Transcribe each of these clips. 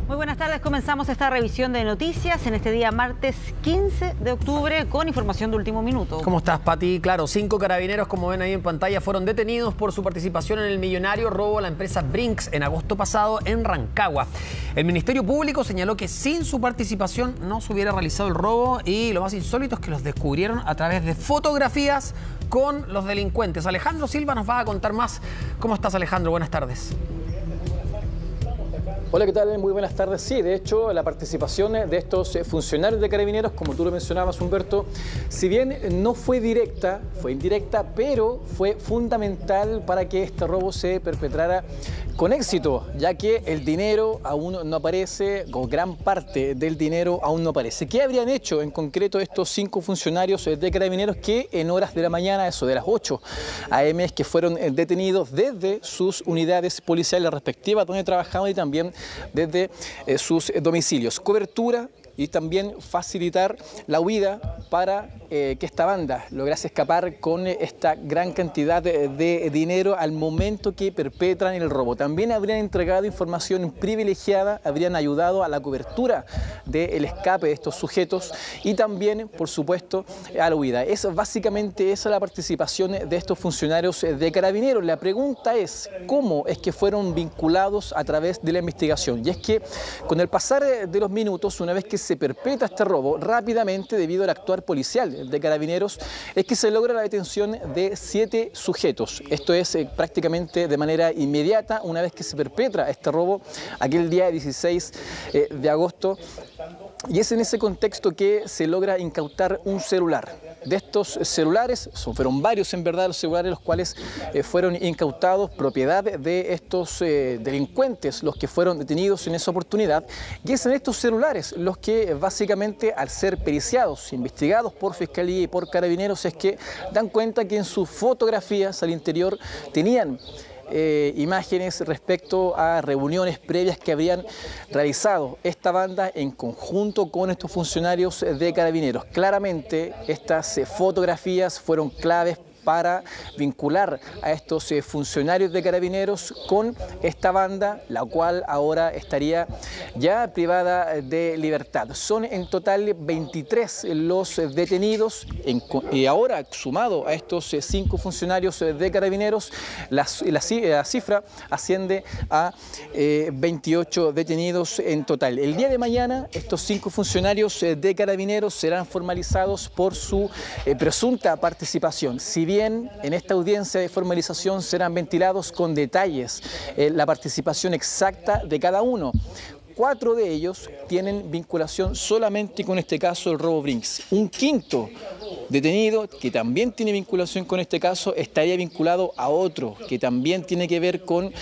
Muy buenas tardes, comenzamos esta revisión de noticias en este día martes 15 de octubre con información de último minuto. ¿Cómo estás, Pati? Claro, 5 carabineros, como ven ahí en pantalla, fueron detenidos por su participación en el millonario robo a la empresa Brinks en agosto pasado en Rancagua. El Ministerio Público señaló que sin su participación no se hubiera realizado el robo y lo más insólito es que los descubrieron a través de fotografías con los delincuentes. Alejandro Silva nos va a contar más. ¿Cómo estás, Alejandro? Buenas tardes. Hola, ¿qué tal? Muy buenas tardes. Sí, de hecho, la participación de estos funcionarios de Carabineros, como tú lo mencionabas, Humberto, si bien no fue directa, fue indirecta, pero fue fundamental para que este robo se perpetrara con éxito, ya que el dinero aún no aparece, o gran parte del dinero aún no aparece. ¿Qué habrían hecho en concreto estos 5 funcionarios de Carabineros que en horas de la mañana, eso de las 8 a.m., que fueron detenidos desde sus unidades policiales respectivas donde trabajaban y también desde sus domicilios? Cobertura y también facilitar la huida para que esta banda lograse escapar con esta gran cantidad de dinero al momento que perpetran el robo. También habrían entregado información privilegiada, habrían ayudado a la cobertura del escape de estos sujetos y también, por supuesto, a la huida. Básicamente esa es la participación de estos funcionarios de Carabineros. La pregunta es, ¿cómo es que fueron vinculados a través de la investigación? Y es que con el pasar de los minutos, una vez que se perpetra este robo, rápidamente, debido al actuar policial de Carabineros, es que se logra la detención de 7 sujetos. Esto es prácticamente de manera inmediata, una vez que se perpetra este robo, aquel día 16 de agosto. Y es en ese contexto que se logra incautar un celular. De estos celulares, fueron varios en verdad los celulares los cuales fueron incautados, propiedad de estos delincuentes, los que fueron detenidos en esa oportunidad. Y es en estos celulares los que básicamente, al ser periciados, investigados por Fiscalía y por Carabineros, es que dan cuenta que en sus fotografías al interior tenían imágenes respecto a reuniones previas que habían realizado esta banda en conjunto con estos funcionarios de Carabineros. Claramente estas fotografías fueron claves para vincular a estos funcionarios de Carabineros con esta banda, la cual ahora estaría ya privada de libertad. Son en total 23 los detenidos y ahora, sumado a estos 5 funcionarios de Carabineros, la cifra asciende a 28 detenidos en total. El día de mañana estos 5 funcionarios de Carabineros serán formalizados por su presunta participación. Si bien en esta audiencia de formalización serán ventilados con detalles la participación exacta de cada uno. 4 de ellos tienen vinculación solamente con este caso del robo Brinks. Un quinto detenido que también tiene vinculación con este caso estaría vinculado a otro que también tiene que ver con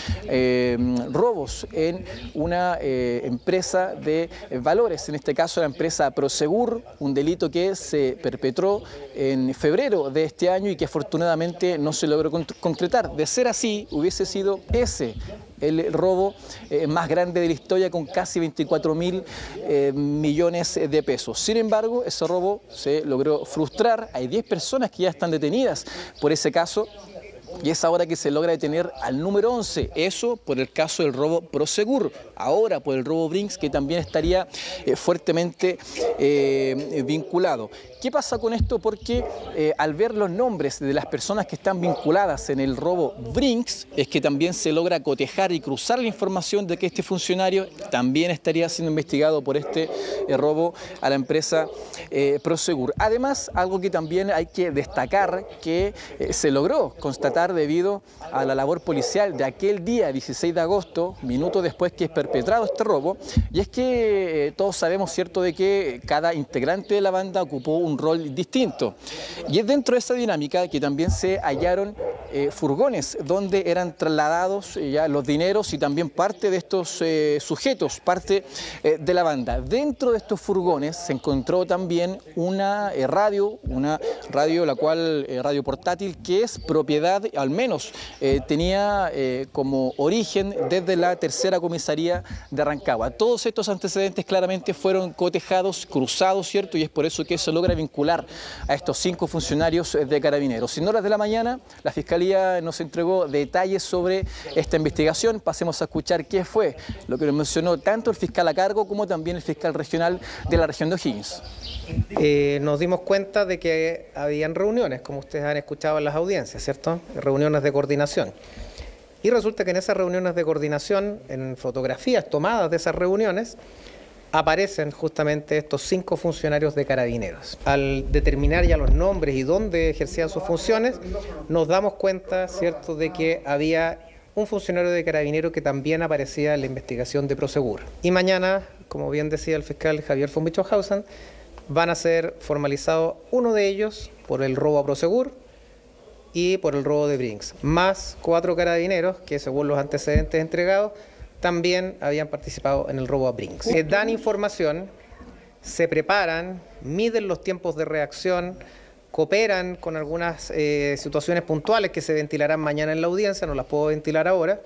robos en una empresa de valores, en este caso la empresa Prosegur, un delito que se perpetró en febrero de este año y que afortunadamente no se logró concretar. De ser así, hubiese sido ese el robo más grande de la historia, con casi 24.000 millones de pesos. Sin embargo, ese robo se logró frustrar. Hay 10 personas que ya están detenidas por ese caso. Y es ahora que se logra detener al número 11, eso por el caso del robo Prosegur, ahora por el robo Brinks, que también estaría fuertemente vinculado. ¿Qué pasa con esto? Porque al ver los nombres de las personas que están vinculadas en el robo Brinks, es que también se logra cotejar y cruzar la información de que este funcionario también estaría siendo investigado por este robo a la empresa Prosegur. Además, algo que también hay que destacar, que se logró constatar debido a la labor policial de aquel día 16 de agosto, minutos después que es perpetrado este robo, y es que todos sabemos, ¿cierto?, de que cada integrante de la banda ocupó un rol distinto. Y es dentro de esa dinámica que también se hallaron furgones donde eran trasladados ya los dineros y también parte de estos sujetos, parte de la banda. Dentro de estos furgones se encontró también una radio la cual radio portátil, que es propiedad, al menos tenía como origen desde la tercera comisaría de Rancagua. Todos estos antecedentes claramente fueron cotejados, cruzados, ¿cierto? Y es por eso que se logra vincular a estos 5 funcionarios de Carabineros. En horas de la mañana, la Fiscalía Fiscalía nos entregó detalles sobre esta investigación. Pasemos a escuchar qué fue lo que nos mencionó tanto el fiscal a cargo como también el fiscal regional de la región de O'Higgins. Nos dimos cuenta de que habían reuniones, como ustedes han escuchado en las audiencias, ¿cierto? Reuniones de coordinación. Y resulta que en esas reuniones de coordinación, en fotografías tomadas de esas reuniones, aparecen justamente estos 5 funcionarios de Carabineros. Al determinar ya los nombres y dónde ejercían sus funciones, nos damos cuenta, ¿cierto?, de que había un funcionario de Carabineros que también aparecía en la investigación de Prosegur. Y mañana, como bien decía el fiscal Javier von Bischofhausen, van a ser formalizados uno de ellos por el robo a Prosegur y por el robo de Brinks, más 4 carabineros que, según los antecedentes entregados, también habían participado en el robo a Brinks. Dan información, se preparan, miden los tiempos de reacción, cooperan con algunas situaciones puntuales que se ventilarán mañana en la audiencia, no las puedo ventilar ahora,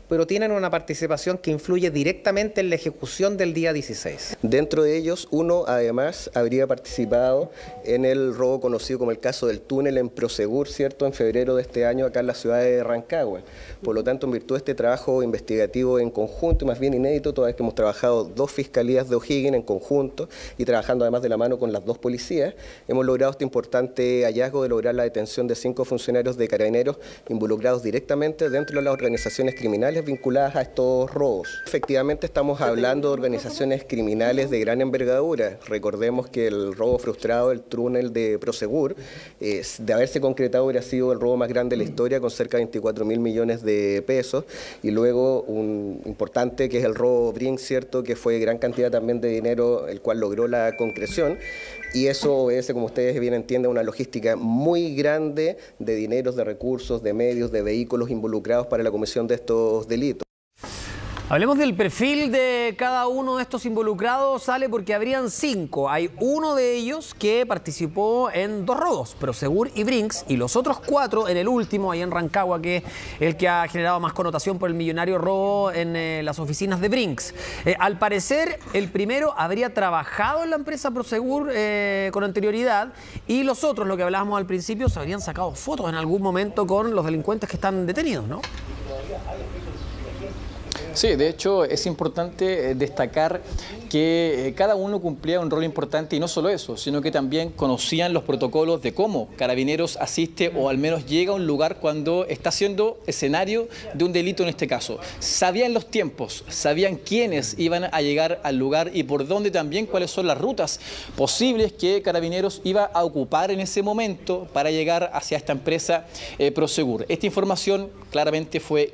pero tienen una participación que influye directamente en la ejecución del día 16. Dentro de ellos, uno además habría participado en el robo conocido como el caso del túnel en Prosegur, ¿cierto?, en febrero de este año acá en la ciudad de Rancagua. Por lo tanto, en virtud de este trabajo investigativo en conjunto, más bien inédito, toda vez que hemos trabajado 2 fiscalías de O'Higgins en conjunto y trabajando además de la mano con las 2 policías, hemos logrado este importante hallazgo de lograr la detención de 5 funcionarios de Carabineros involucrados directamente dentro de las organizaciones criminales vinculadas a estos robos. Efectivamente estamos hablando de organizaciones criminales de gran envergadura. Recordemos que el robo frustrado del túnel de Prosegur, de haberse concretado, hubiera sido el robo más grande de la historia con cerca de 24.000 millones de pesos, y luego un importante que es el robo Brinks, ¿cierto?, que fue gran cantidad también de dinero, el cual logró la concreción. Y eso obedece, como ustedes bien entienden, una logística muy grande de dineros, de recursos, de medios, de vehículos involucrados para la comisión de estos delitos. Hablemos del perfil de cada uno de estos involucrados, sale porque habrían 5. Hay uno de ellos que participó en 2 robos, Prosegur y Brinks, y los otros 4 en el último, ahí en Rancagua, que es el que ha generado más connotación por el millonario robo en las oficinas de Brinks. Al parecer, el primero habría trabajado en la empresa Prosegur con anterioridad, y los otros, lo que hablábamos al principio, se habrían sacado fotos en algún momento con los delincuentes que están detenidos, ¿no? Sí, de hecho es importante destacar que cada uno cumplía un rol importante, y no solo eso, sino que también conocían los protocolos de cómo Carabineros asiste o al menos llega a un lugar cuando está siendo escenario de un delito en este caso. Sabían los tiempos, sabían quiénes iban a llegar al lugar y por dónde también, cuáles son las rutas posibles que Carabineros iba a ocupar en ese momento para llegar hacia esta empresa Prosegur. Esta información claramente fue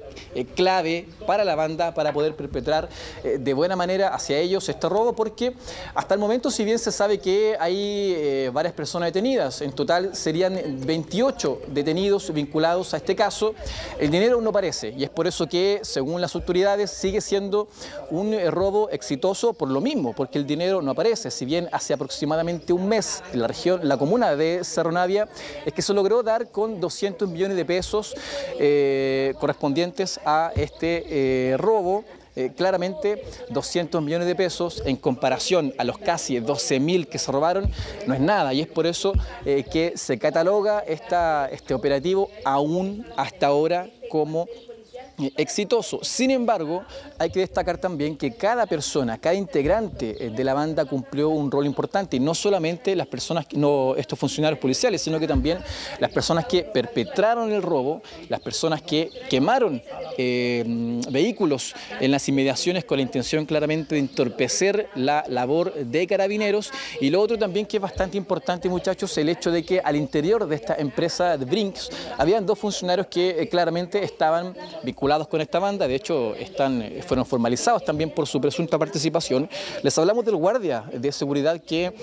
clave para la banda para poder perpetrar de buena manera hacia ellos este robo, porque hasta el momento, si bien se sabe que hay varias personas detenidas, en total serían 28 detenidos vinculados a este caso, el dinero no aparece, y es por eso que, según las autoridades, sigue siendo un robo exitoso por lo mismo, porque el dinero no aparece. Si bien hace aproximadamente un mes en la región, la comuna de Cerro Navia, es que se logró dar con 200 millones de pesos correspondientes a este robo. Claramente 200 millones de pesos en comparación a los casi 12.000 que se robaron no es nada, y es por eso que se cataloga este operativo aún hasta ahora como exitoso. Sin embargo, hay que destacar también que cada persona, cada integrante de la banda cumplió un rol importante, y no solamente las personas, estos funcionarios policiales, sino que también las personas que perpetraron el robo, las personas que quemaron vehículos en las inmediaciones con la intención claramente de entorpecer la labor de Carabineros. Y lo otro también que es bastante importante, muchachos, el hecho de que al interior de esta empresa de Brinks habían 2 funcionarios que claramente estaban vinculados con esta banda. De hecho, fueron formalizados también por su presunta participación. Les hablamos del guardia de seguridad que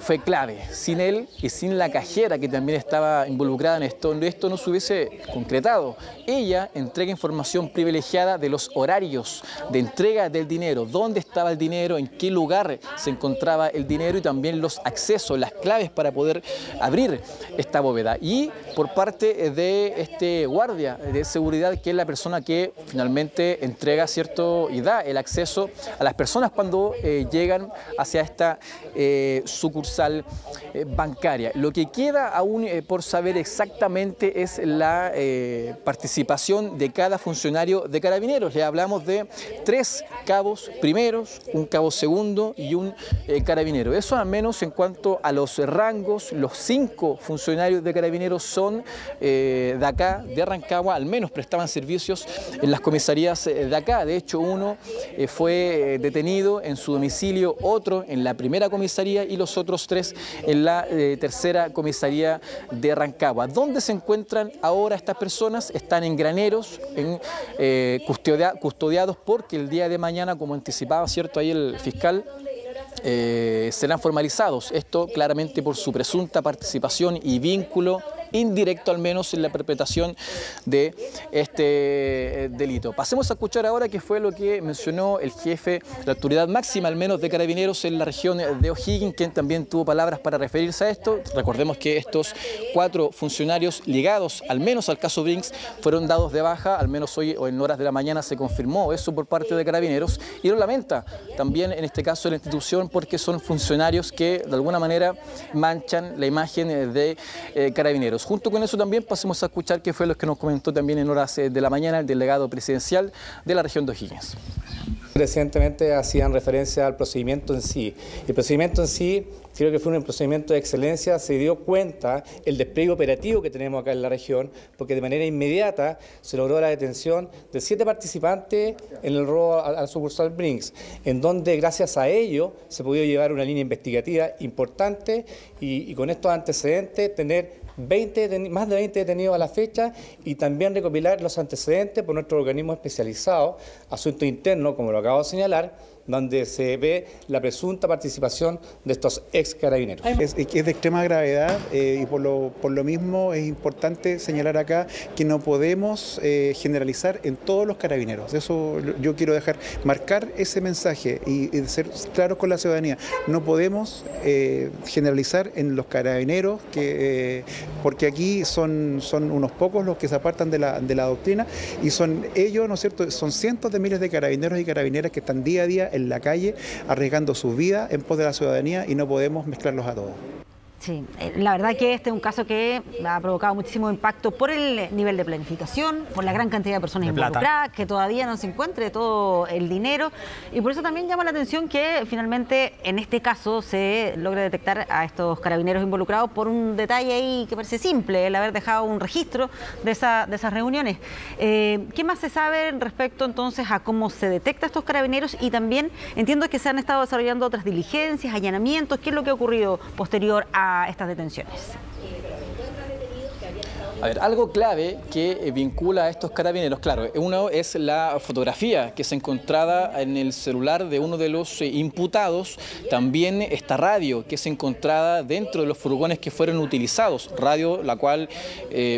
fue clave. Sin él y sin la cajera que también estaba involucrada en esto no se hubiese concretado. Ella entrega información privilegiada de los horarios de entrega del dinero, dónde estaba el dinero, en qué lugar se encontraba el dinero, y también los accesos, las claves para poder abrir esta bóveda. Y por parte de este guardia de seguridad, que es la persona que finalmente entrega, ¿cierto?, y da el acceso a las personas cuando llegan hacia esta sucursal bancaria. Lo que queda aún por saber exactamente es la participación de cada funcionario de Carabineros. Le hablamos de 3 cabos primeros, un cabo segundo y un carabinero. Eso al menos en cuanto a los rangos. Los 5 funcionarios de Carabineros son de acá, de Rancagua, al menos prestaban servicios en las comisarías de acá. De hecho, uno fue detenido en su domicilio, otro en la primera comisaría y los otros 3 en la tercera comisaría de Rancagua. ¿Dónde se encuentran ahora estas personas? Están en graneros, custodiados porque el día de mañana, como anticipaba, ¿cierto?, ahí el fiscal, serán formalizados. Esto claramente por su presunta participación y vínculo indirecto al menos en la perpetración de este delito. Pasemos a escuchar ahora qué fue lo que mencionó el jefe, la autoridad máxima al menos de Carabineros en la región de O'Higgins, quien también tuvo palabras para referirse a esto. Recordemos que estos 4 funcionarios ligados al menos al caso Brinks fueron dados de baja, al menos hoy o en horas de la mañana se confirmó eso por parte de Carabineros, y lo lamenta también en este caso la institución porque son funcionarios que de alguna manera manchan la imagen de Carabineros. Junto con eso también pasemos a escuchar qué fue lo que nos comentó también en horas de la mañana el delegado presidencial de la región de O'Higgins. Recientemente hacían referencia al procedimiento en sí. El procedimiento en sí creo que fue un procedimiento de excelencia, se dio cuenta el despliegue operativo que tenemos acá en la región, porque de manera inmediata se logró la detención de 7 participantes en el robo al sucursal Brinks, en donde gracias a ello se pudo llevar una línea investigativa importante y con estos antecedentes tener más de 20 detenidos a la fecha y también recopilar los antecedentes por nuestro organismo especializado, Asuntos Internos, como lo acabo de señalar, donde se ve la presunta participación de estos ex carabineros. Es de extrema gravedad y por lo mismo es importante señalar acá que no podemos generalizar en todos los carabineros. Eso yo quiero marcar ese mensaje y ser claros con la ciudadanía. No podemos generalizar en los carabineros porque aquí son unos pocos los que se apartan de la doctrina y son ellos, ¿no es cierto? Son cientos de miles de carabineros y carabineras que están día a día en la calle arriesgando sus vidas en pos de la ciudadanía y no podemos mezclarlos a todos. Sí, la verdad que este es un caso que ha provocado muchísimo impacto por el nivel de planificación, por la gran cantidad de personas involucradas, que todavía no se encuentre todo el dinero, y por eso también llama la atención que finalmente en este caso se logre detectar a estos carabineros involucrados por un detalle ahí que parece simple, el haber dejado un registro de esas reuniones. ¿Qué más se sabe respecto entonces a cómo se detecta a estos carabineros? Y también entiendo que se han estado desarrollando otras diligencias, allanamientos. ¿Qué es lo que ha ocurrido posterior a estas detenciones? A ver, algo clave que vincula a estos carabineros, claro, uno es la fotografía que se encontraba en el celular de uno de los imputados, también esta radio que se encontraba dentro de los furgones que fueron utilizados, radio la cual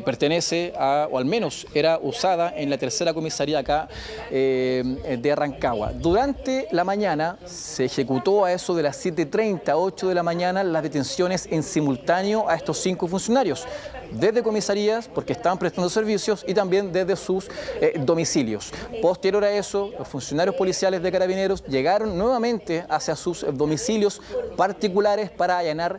pertenece a, o al menos era usada en la tercera comisaría acá de Rancagua. Durante la mañana se ejecutó a eso de las 7:30, 8 de la mañana, las detenciones en simultáneo a estos 5 funcionarios, desde comisarías, porque estaban prestando servicios, y también desde sus domicilios. Posterior a eso, los funcionarios policiales de Carabineros llegaron nuevamente hacia sus domicilios particulares para allanar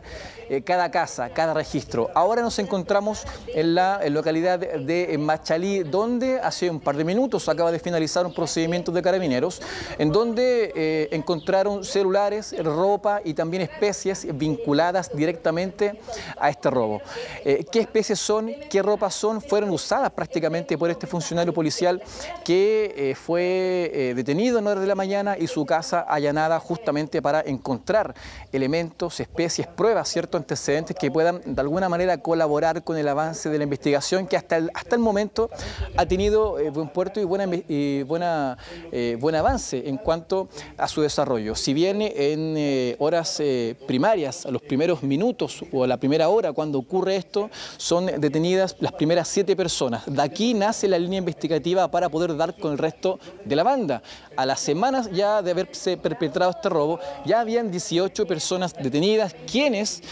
cada casa, cada registro. Ahora nos encontramos en la localidad de Machalí, donde hace un par de minutos acaba de finalizar un procedimiento de Carabineros, en donde encontraron celulares, ropa y también especies vinculadas directamente a este robo. ¿Qué especies son? ¿Qué ropas son? Fueron usadas prácticamente por este funcionario policial que fue detenido en horas de la mañana y su casa allanada justamente para encontrar elementos, especies, pruebas, ¿cierto?, antecedentes que puedan de alguna manera colaborar con el avance de la investigación, que hasta el momento ha tenido buen puerto y buen avance en cuanto a su desarrollo. Si bien en horas primarias, a los primeros minutos o a la primera hora cuando ocurre esto, son detenidas las primeras 7 personas. De aquí nace la línea investigativa para poder dar con el resto de la banda. A las semanas ya de haberse perpetrado este robo, ya habían 18 personas detenidas, quienes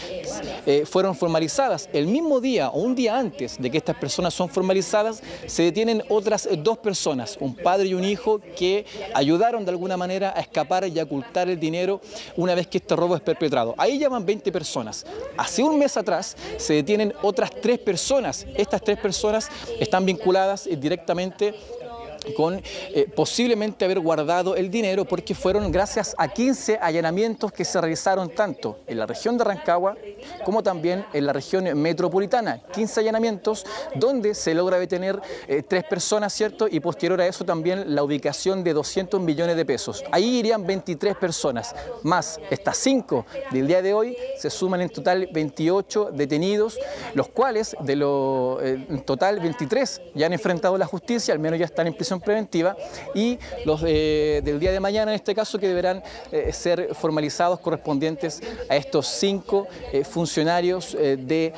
fueron formalizadas. El mismo día o un día antes de que estas personas son formalizadas, se detienen otras 2 personas, un padre y un hijo, que ayudaron de alguna manera a escapar y a ocultar el dinero una vez que este robo es perpetrado. Ahí ya van 20 personas. Hace un mes atrás se detienen otras 3 personas. Estas 3 personas están vinculadas directamente con posiblemente haber guardado el dinero, porque fueron gracias a 15 allanamientos que se realizaron tanto en la región de Rancagua como también en la región metropolitana. 15 allanamientos donde se logra detener 3 personas, ¿cierto? Y posterior a eso también la ubicación de 200 millones de pesos. Ahí irían 23 personas, más estas 5 del día de hoy, se suman en total 28 detenidos, los cuales en total 23 ya han enfrentado la justicia, al menos ya están en prisión preventiva, y los del día de mañana, en este caso, que deberán ser formalizados correspondientes a estos 5 funcionarios de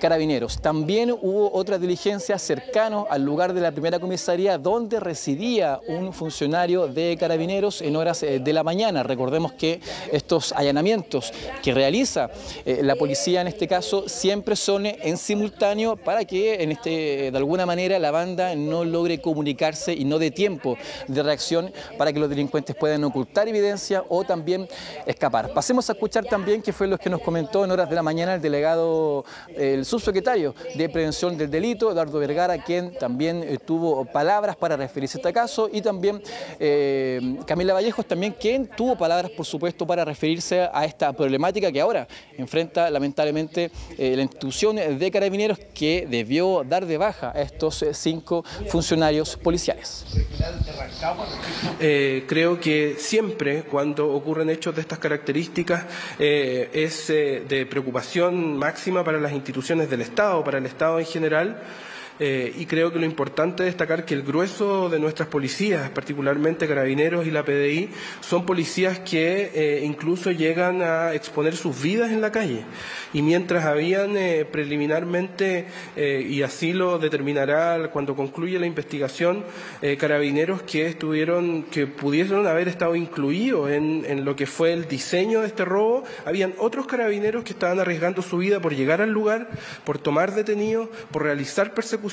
Carabineros. También hubo otra diligencia cercano al lugar de la primera comisaría, donde residía un funcionario de Carabineros en horas de la mañana. Recordemos que estos allanamientos que realiza la policía, en este caso, siempre son en simultáneo para que de alguna manera la banda no logre comunicarse y no dé tiempo de reacción para que los delincuentes puedan ocultar evidencia o también escapar. Pasemos a escuchar también qué fue lo que nos comentó en horas de la mañana el delegado, el subsecretario de Prevención del Delito, Eduardo Vergara, quien también tuvo palabras para referirse a este caso, y también Camila Vallejos, también, quien tuvo palabras, por supuesto, para referirse a esta problemática que ahora enfrenta lamentablemente la institución de Carabineros, que debió dar de baja a estos 5 funcionarios policiales. Creo que siempre cuando ocurren hechos de estas características es de preocupación máxima para las instituciones del Estado, para el Estado en general. Y creo que lo importante es destacar que el grueso de nuestras policías, particularmente Carabineros y la PDI, son policías que incluso llegan a exponer sus vidas en la calle. Y mientras habían preliminarmente, y así lo determinará cuando concluya la investigación, Carabineros que pudieron haber estado incluidos en lo que fue el diseño de este robo, habían otros Carabineros que estaban arriesgando su vida por llegar al lugar, por tomar detenidos, por realizar persecuciones,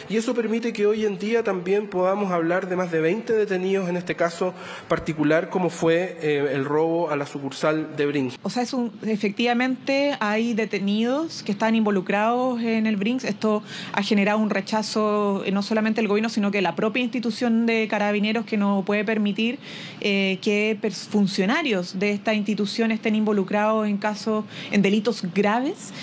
y eso permite que hoy en día también podamos hablar de más de 20 detenidos en este caso particular, como fue el robo a la sucursal de Brinks. O sea, efectivamente hay detenidos que están involucrados en el Brinks. Esto ha generado un rechazo no solamente del gobierno, sino que la propia institución de Carabineros, que no puede permitir que funcionarios de esta institución estén involucrados en delitos graves.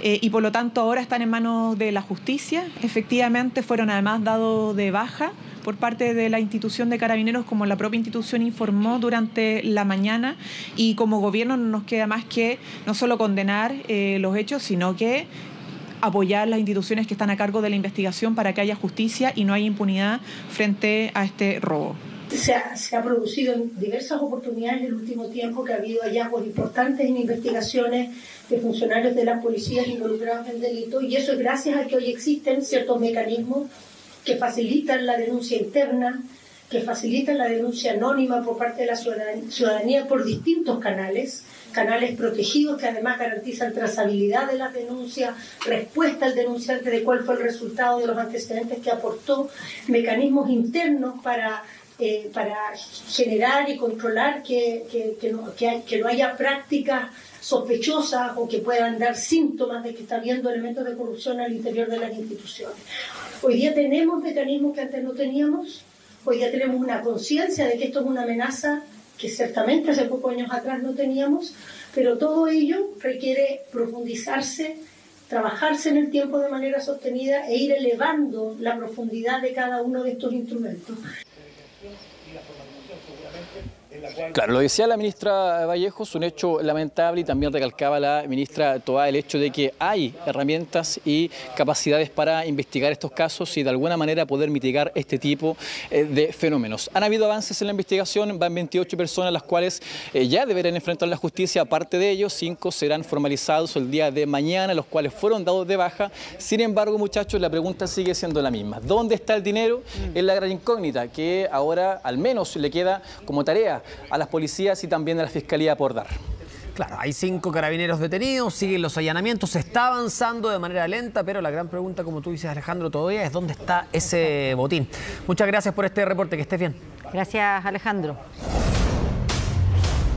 Y por lo tanto ahora están en manos de la justicia. Efectivamente fueron además dados de baja por parte de la institución de Carabineros, como la propia institución informó durante la mañana, y como gobierno no nos queda más que no solo condenar los hechos, sino que apoyar las instituciones que están a cargo de la investigación para que haya justicia y no haya impunidad frente a este robo. Se ha producido en diversas oportunidades en el último tiempo que ha habido hallazgos importantes en investigaciones de funcionarios de las policías involucrados en delitos, y eso es gracias a que hoy existen ciertos mecanismos que facilitan la denuncia interna, que facilitan la denuncia anónima por parte de la ciudadanía por distintos canales protegidos que además garantizan trazabilidad de las denuncias, respuesta al denunciante de cuál fue el resultado de los antecedentes que aportó, mecanismos internos para generar y controlar que no haya prácticas sospechosas o que puedan dar síntomas de que está habiendo elementos de corrupción al interior de las instituciones. Hoy día tenemos mecanismos que antes no teníamos, hoy día tenemos una conciencia de que esto es una amenaza que ciertamente hace pocos años atrás no teníamos, pero todo ello requiere profundizarse, trabajarse en el tiempo de manera sostenida e ir elevando la profundidad de cada uno de estos instrumentos. Claro, lo decía la ministra Vallejos, un hecho lamentable, y también recalcaba la ministra Toá el hecho de que hay herramientas y capacidades para investigar estos casos y de alguna manera poder mitigar este tipo de fenómenos. Han habido avances en la investigación, van 28 personas las cuales ya deberán enfrentar la justicia. Aparte de ellos, 5 serán formalizados el día de mañana, los cuales fueron dados de baja. Sin embargo, muchachos, la pregunta sigue siendo la misma. ¿Dónde está el dinero? Es la gran incógnita que ahora al menos le queda como tarea a las policías y también a la Fiscalía por dar. Claro, hay 5 carabineros detenidos, siguen los allanamientos, se está avanzando de manera lenta, pero la gran pregunta, como tú dices, Alejandro, todavía es dónde está ese botín. Muchas gracias por este reporte, que estés bien. Gracias, Alejandro.